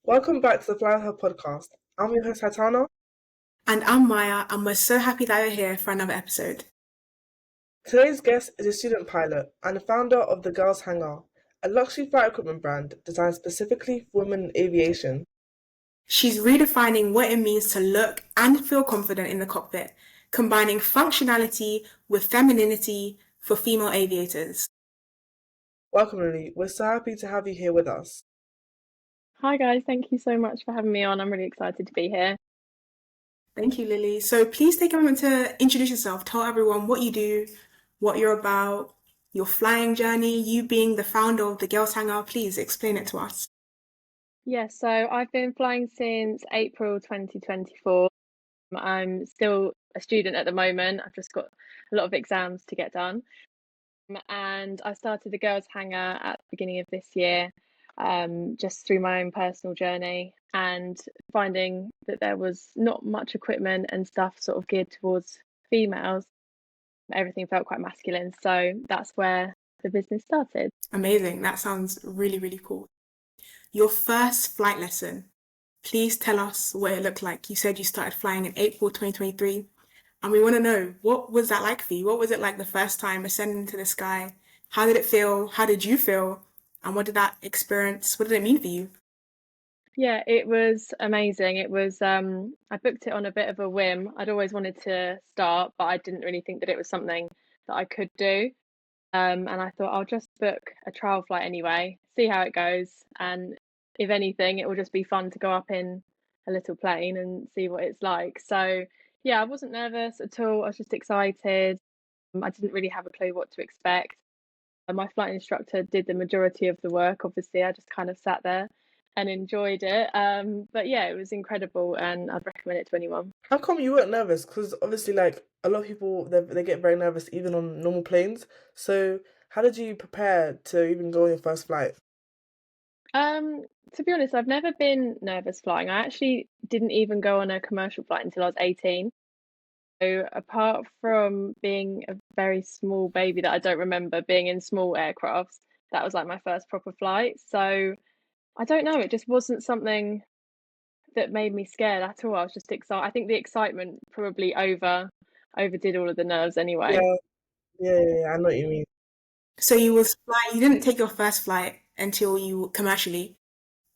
Welcome back to the Fly Her podcast. I'm your host, Hatana. And I'm Maya, and we're so happy that you're here for another episode. Today's guest is a student pilot and the founder of the Girls Hangar, a luxury flight equipment brand designed specifically for women in aviation. She's redefining what it means to look and feel confident in the cockpit, combining functionality with femininity for female aviators. Welcome, Lily. We're so happy to have you here with us. Hi guys, thank you so much for having me on. I'm really excited to be here. Thank you, Lily. So please take a moment to introduce yourself. Tell everyone what you do, what you're about, your flying journey, you being the founder of the Girls Hangar. Please explain it to us. Yeah, so I've been flying since April 2024. I'm still a student at the moment. I've just got a lot of exams to get done. And I started the Girls Hangar at the beginning of this year, just through my own personal journey and finding that there was not much equipment and stuff sort of geared towards females. Everything felt quite masculine. So that's where the business started. Amazing. That sounds really, really cool. Your first flight lesson. Please tell us what it looked like. You said you started flying in April 2023, and we want to know, what was that like for you? What was it like the first time ascending into the sky? How did it feel? How did you feel? And what did it mean for you? Yeah, it was amazing. It was I booked it on a bit of a whim. I'd always wanted to start, but I didn't really think that it was something that I could do. And I thought I'll just book a trial flight anyway, see how it goes, and if anything, it will just be fun to go up in a little plane and see what it's like. So yeah, I wasn't nervous at all. I was just excited. I didn't really have a clue what to expect. My flight instructor did the majority of the work. Obviously, I just kind of sat there and enjoyed it. But yeah, it was incredible, and I'd recommend it to anyone. How come you weren't nervous? Because obviously, like a lot of people, they get very nervous even on normal planes. So, how did you prepare to even go on your first flight? To be honest, I've never been nervous flying. I actually didn't even go on a commercial flight until I was 18. So apart from being a very small baby that I don't remember being in small aircrafts, that was like my first proper flight. So I don't know, it just wasn't something that made me scared at all. I was just excited. I think the excitement probably overdid all of the nerves Yeah, anyway. yeah, I know what you mean. So you didn't take your first flight commercially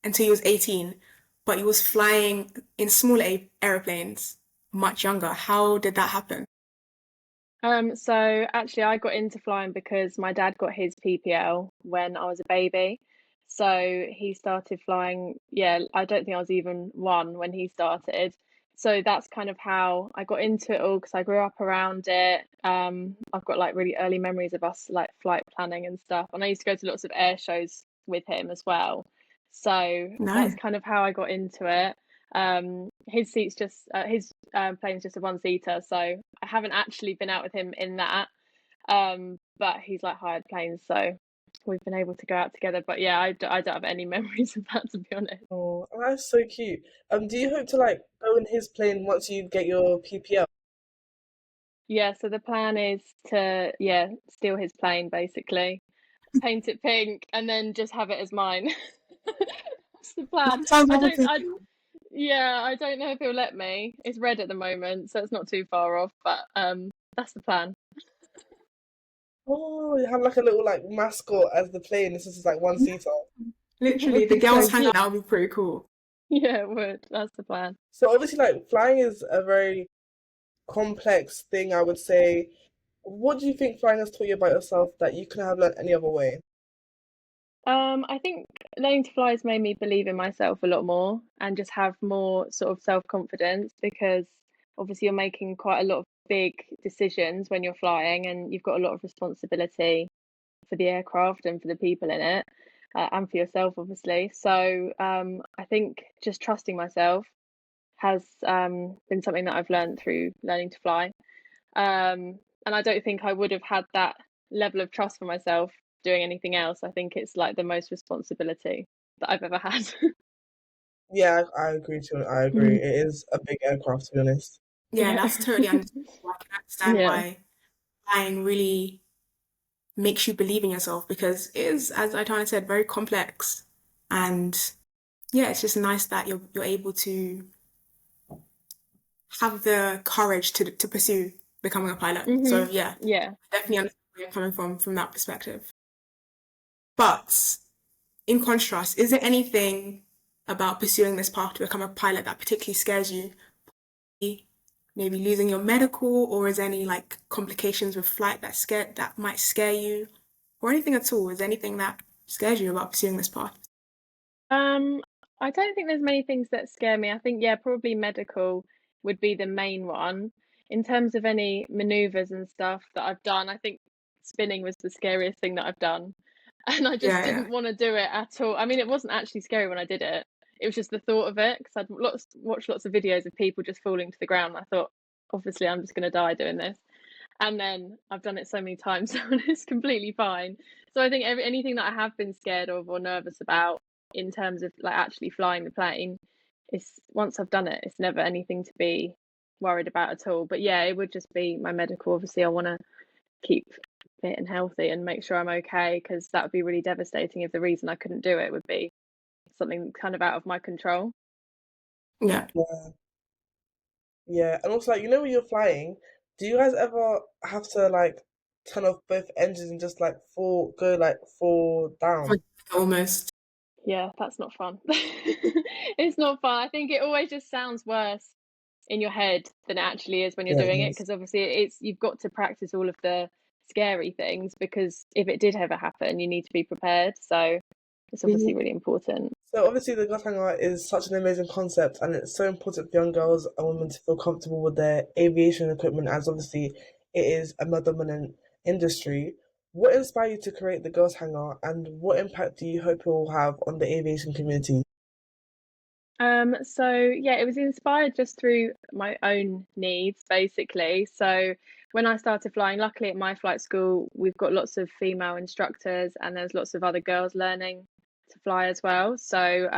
until you was 18, but you was flying in small airplanes much younger. How did that happen? So actually I got into flying because my dad got his PPL when I was a baby. So he started flying, yeah, I don't think I was even one when he started. So that's kind of how I got into it all because I grew up around it. I've got like really early memories of us like flight planning and stuff. And I used to go to lots of air shows with him as well. So that's No. kind of how I got into it. His plane's just a one seater, so I haven't actually been out with him in that. But he's like hired planes, so we've been able to go out together. But yeah, I don't have any memories of that, to be honest. Oh, that's so cute. Do you hope to like go in his plane once you get your PPL? Yeah, so the plan is to steal his plane basically, paint it pink, and then just have it as mine. That's the plan. That sounds I don't wonderful. I Yeah, I don't know if he'll let me. It's red at the moment, so it's not too far off, but that's the plan. Oh, you have like a little like mascot as the plane. This is like one seater. It Literally, would the be so girls hang cute. out. That would be pretty cool. Yeah, it would. That's the plan. So obviously, like flying is a very complex thing, I would say. What do you think flying has taught you about yourself that you couldn't have learned any other way? I think learning to fly has made me believe in myself a lot more and just have more sort of self-confidence because obviously you're making quite a lot of big decisions when you're flying and you've got a lot of responsibility for the aircraft and for the people in it, and for yourself, obviously. So I think just trusting myself has been something that I've learned through learning to fly. And I don't think I would have had that level of trust for myself doing anything else. I think it's like the most responsibility that I've ever had. Yeah, I agree too. I agree. Mm. It is a big aircraft, to be honest. Yeah, Yeah. that's totally understandable. I can understand Yeah. why flying really makes you believe in yourself because it is, as Aitana said, very complex. And yeah, it's just nice that you're able to have the courage to pursue becoming a pilot. So Hmm. yeah, Yeah. definitely understand where you're coming from that perspective. But in contrast, is there anything about pursuing this path to become a pilot that particularly scares you? Maybe losing your medical, or is there any like complications with flight that might scare you, or anything at all? Is there anything that scares you about pursuing this path? Um, I don't think there's many things that scare me. I think, yeah, probably medical would be the main one. In terms of any maneuvers and stuff that I've done, I think spinning was the scariest thing that I've done. And I just Yeah, yeah. didn't want to do it at all. I mean, it wasn't actually scary when I did it. It was just the thought of it because I'd watched lots of videos of people just falling to the ground. I thought, obviously, I'm just going to die doing this. And then I've done it so many times and it's completely fine. So I think anything that I have been scared of or nervous about in terms of like actually flying the plane, is once I've done it, it's never anything to be worried about at all. But yeah, it would just be my medical. Obviously, I want to keep fit and healthy and make sure I'm okay, because that would be really devastating if the reason I couldn't do it would be something kind of out of my control. Yeah. Yeah, yeah. And also, like, when you're flying, do you guys ever have to like turn off both engines and just like fall down? Almost. Yeah, that's not fun. It's not fun. I think it always just sounds worse in your head than it actually is when you're Yeah, it doing it, is. because obviously you've got to practice all of the scary things, because if it did ever happen, you need to be prepared. So it's obviously Mhm. really important. So obviously the Ghost Hangar is such an amazing concept, and it's so important for young girls and women to feel comfortable with their aviation equipment, as obviously it is a male dominant industry. What inspired you to create the Ghost Hangar, and what impact do you hope it will have on the aviation community? So yeah, it was inspired just through my own needs, basically. So when I started flying, luckily at my flight school, we've got lots of female instructors and there's lots of other girls learning to fly as well. So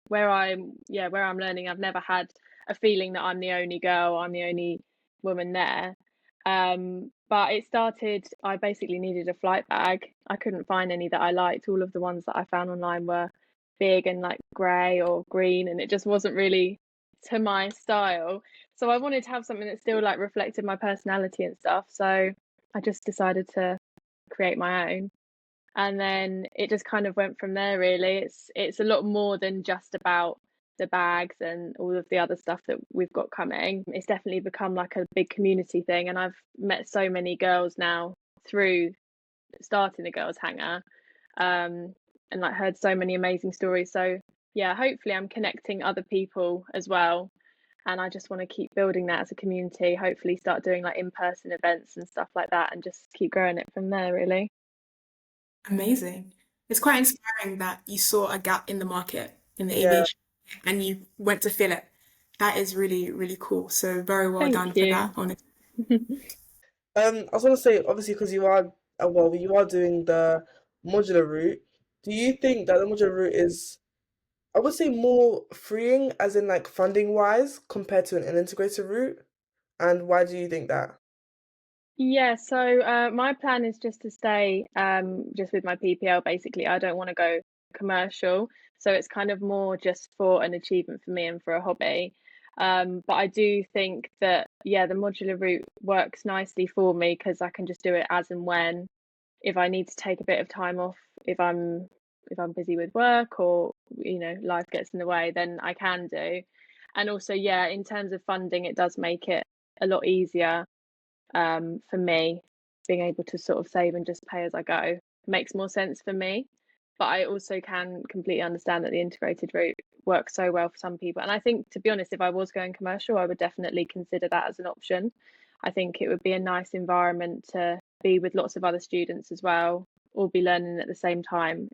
where I'm learning, I've never had a feeling that I'm the only girl, I'm the only woman there. But it started, I basically needed a flight bag. I couldn't find any that I liked. All of the ones that I found online were big and like grey or green, and it just wasn't really to my style. So I wanted to have something that still like reflected my personality and stuff. So I just decided to create my own. And then it just kind of went from there really. It's a lot more than just about the bags and all of the other stuff that we've got coming. It's definitely become like a big community thing, and I've met so many girls now through starting the girls hangar, um, and like heard so many amazing stories. So yeah, hopefully I'm connecting other people as well. And I just want to keep building that as a community, hopefully start doing like in-person events and stuff like that and just keep growing it from there really. Amazing. It's quite inspiring that you saw a gap in the market in the Yeah. aviation and you went to fill it. That is really, really cool. So very well Thank done for you. that, honestly. I was gonna say, obviously, because you are doing the modular route. Do you think that the modular route is, I would say, more freeing, as in like funding wise, compared to an integrated route? And why do you think that? Yeah, so my plan is just to stay just with my PPL basically. I don't want to go commercial. So it's kind of more just for an achievement for me and for a hobby. But I do think that, yeah, the modular route works nicely for me because I can just do it as and when. If I need to take a bit of time off, if I'm busy with work or life gets in the way, then I can do. And also, yeah, in terms of funding, it does make it a lot easier, for me, being able to sort of save and just pay as I go makes more sense for me. But I also can completely understand that the integrated route works so well for some people. And I think, to be honest, if I was going commercial, I would definitely consider that as an option. I think it would be a nice environment to be with lots of other students as well, all be learning at the same time.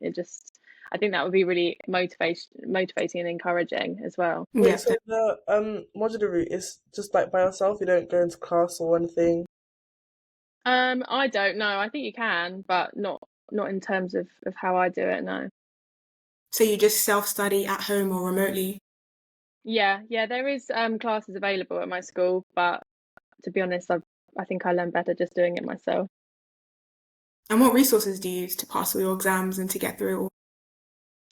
I think that would be really motivating and encouraging as well. Wait, Yeah, so the modular route is just like by yourself? You don't go into class or anything? I don't know. I think you can, but not in terms of how I do it, no. so you just self-study at home or remotely. Yeah, there is classes available at my school, but to be honest, I think I learn better just doing it myself. And what resources do you use to pass all your exams and to get through it all?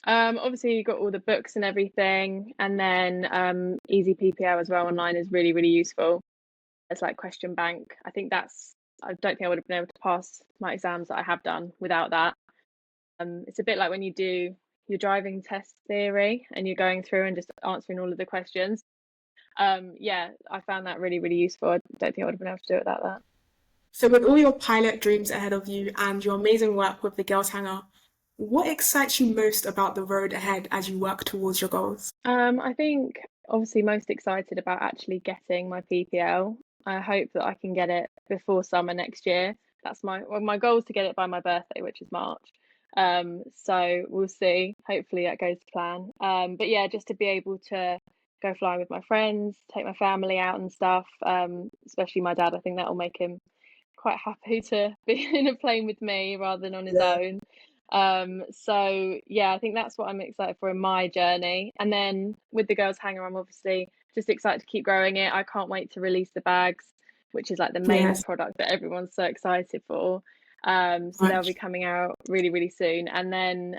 Obviously, you've got all the books and everything, and then Easy PPL as well online is really, really useful. It's like question bank. I don't think I would have been able to pass my exams that I have done without that. It's a bit like when you do your driving test theory and you're going through and just answering all of the questions. Yeah, I found that really, really useful. I don't think I would have been able to do it without that. So, with all your pilot dreams ahead of you and your amazing work with the Girls Hangar, what excites you most about the road ahead as you work towards your goals? I think obviously most excited about actually getting my PPL. I hope that I can get it before summer next year. That's my goal is to get it by my birthday, which is March. So we'll see. Hopefully that goes to plan. But yeah, just to be able to go flying with my friends, take my family out and stuff. Especially my dad. I think that will make him quite happy to be in a plane with me rather than on his Yeah, own. So yeah, I think that's what I'm excited for in my journey. And then with the Girls Hangar, I'm obviously just excited to keep growing it. I can't wait to release the bags, which is like the main Yes, product that everyone's so excited for. So they'll be much. coming out really, really soon. And then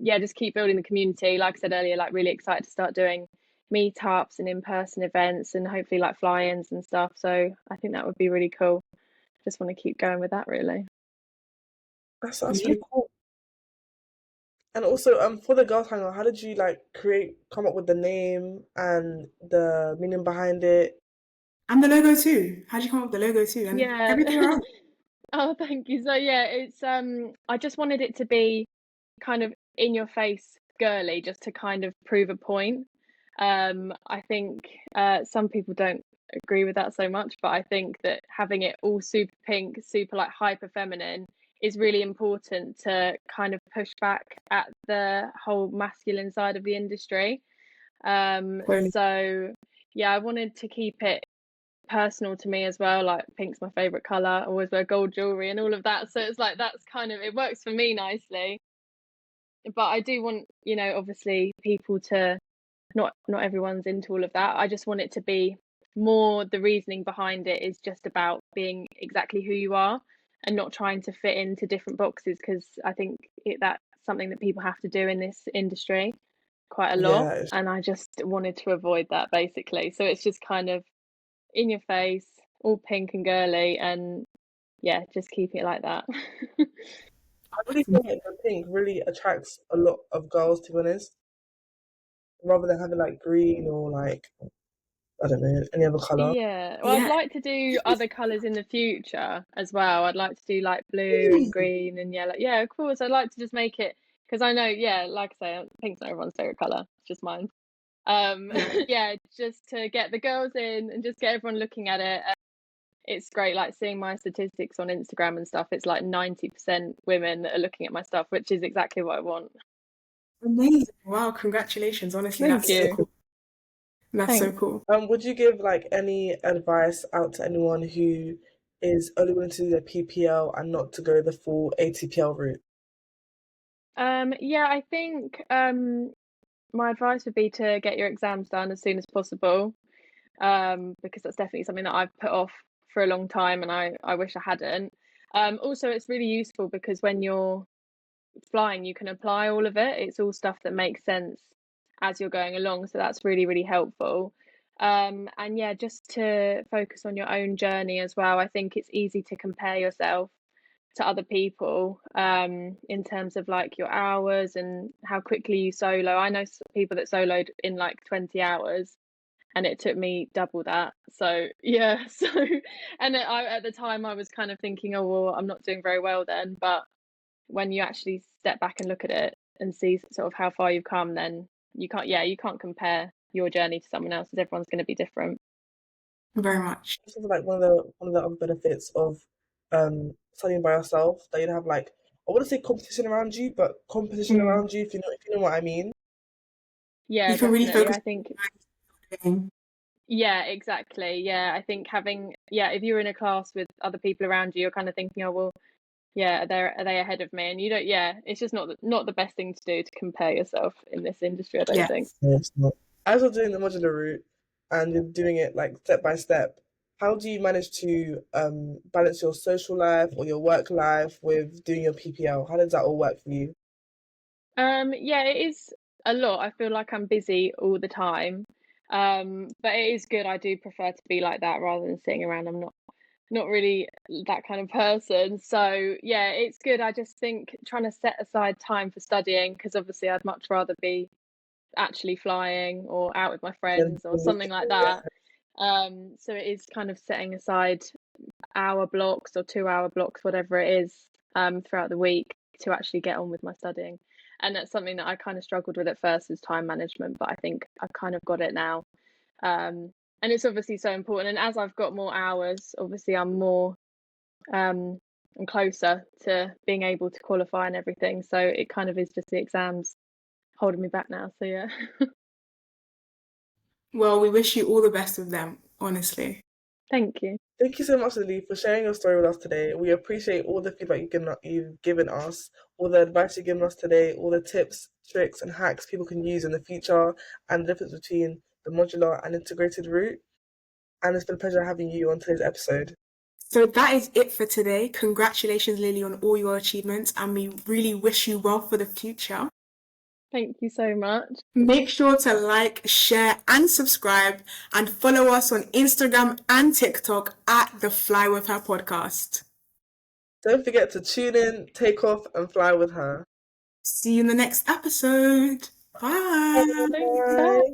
yeah, just keep building the community. Like I said earlier, like really excited to start doing meetups and in-person events and hopefully like fly-ins and stuff. So I think that would be really cool. Just want to keep going with that really. that's really cool. And also, for the Girls Hangout, how did you like come up with the name and the meaning behind it? And the logo too. How'd you come up with the logo too? And Yeah. everything around. Oh, thank you. So yeah, it's I just wanted it to be kind of in your face girly just to kind of prove a point. I think some people don't agree with that so much, but I think that having it all super pink, super like hyper feminine is really important to kind of push back at the whole masculine side of the industry. Totally. So yeah, I wanted to keep it personal to me as well. Like pink's my favorite color. I always wear gold jewelry and all of that. So it's like that's kind of it works for me nicely. But I do want, obviously people to not everyone's into all of that. I just want it to be more the reasoning behind it is just about being exactly who you are and not trying to fit into different boxes because I think that's something that people have to do in this industry quite a lot. Yeah, it's, And I just wanted to avoid that basically. So it's just kind of in your face, all pink and girly, and yeah, just keep it like that. I really feel like the pink really attracts a lot of girls, to be honest, rather than having like green or like I don't know any other color. Yeah, well, I'd Yeah. like to do other colours in the future as well. I'd like to do like blue and Really? green and yellow. Yeah, of course. I'd like to just make it because I know, yeah, like I say, pink's not everyone's favorite colour. It's just mine. Yeah. Yeah, just to get the girls in and just get everyone looking at it. It's great, like seeing my statistics on Instagram and stuff. It's like 90% women that are looking at my stuff, which is exactly what I want. Amazing. Wow, congratulations. Honestly, Thank that's so you. cool. That's so Thanks. cool. Would you give like any advice out to anyone who is only willing to do the PPL and not to go the full ATPL route? Yeah, I think my advice would be to get your exams done as soon as possible, because that's definitely something that I've put off for a long time, and I wish I hadn't. Also, it's really useful because when you're flying, you can apply all of it. It's all stuff that makes sense as you're going along, so that's really, really helpful. And yeah, just to focus on your own journey as well. I think it's easy to compare yourself to other people in terms of like your hours and how quickly you solo. I know people that soloed in like 20 hours and it took me double that. So yeah, so and at the time I was kind of thinking, oh well, I'm not doing very well then. But when you actually step back and look at it and see sort of how far you've come, then you can't compare your journey to someone else's. Everyone's going to be different. Very much. This is like one of the other benefits of studying by yourself that you'd have like I wouldn't say competition around you, but competition Mm. around you if you know what I mean. Yeah, You can really definitely. focus I think on doing. yeah, exactly. Yeah, I think having if you're in a class with other people around you, you're kind of thinking, oh well, yeah, are they ahead of me? And you don't. Yeah, it's just not the best thing to do to compare yourself in this industry. I don't Yeah. think. No, it's not. As you're doing the modular route and you're doing it like step by step, how do you manage to balance your social life or your work life with doing your PPL? How does that all work for you? Yeah, it is a lot. I feel like I'm busy all the time. But it is good. I do prefer to be like that rather than sitting around. I'm not really that kind of person. So yeah, it's good. I just think trying to set aside time for studying, because obviously I'd much rather be actually flying or out with my Then friends or something like that. So it is kind of setting aside hour blocks or 2 hour blocks, whatever it is, throughout the week to actually get on with my studying. And that's something that I kind of struggled with at first, is time management, but I think I've kind of got it now. And it's obviously so important. And as I've got more hours, obviously I'm closer to being able to qualify and everything. So it kind of is just the exams holding me back now. So yeah. Well, we wish you all the best with them, honestly. Thank you. Thank you so much, Lily, for sharing your story with us today. We appreciate all the feedback you've given us, all the advice you've given us today, all the tips, tricks, and hacks people can use in the future, and the difference between the modular and integrated route. And it's been a pleasure having you on today's episode. So that is it for today. Congratulations, Lily, on all your achievements, and we really wish you well for the future. Thank you so much. Make sure to like, share, and subscribe, and follow us on Instagram and TikTok at the Fly With Her podcast. Don't forget to tune in, take off, and fly with her. See you in the next episode. Bye. Thanks. Bye.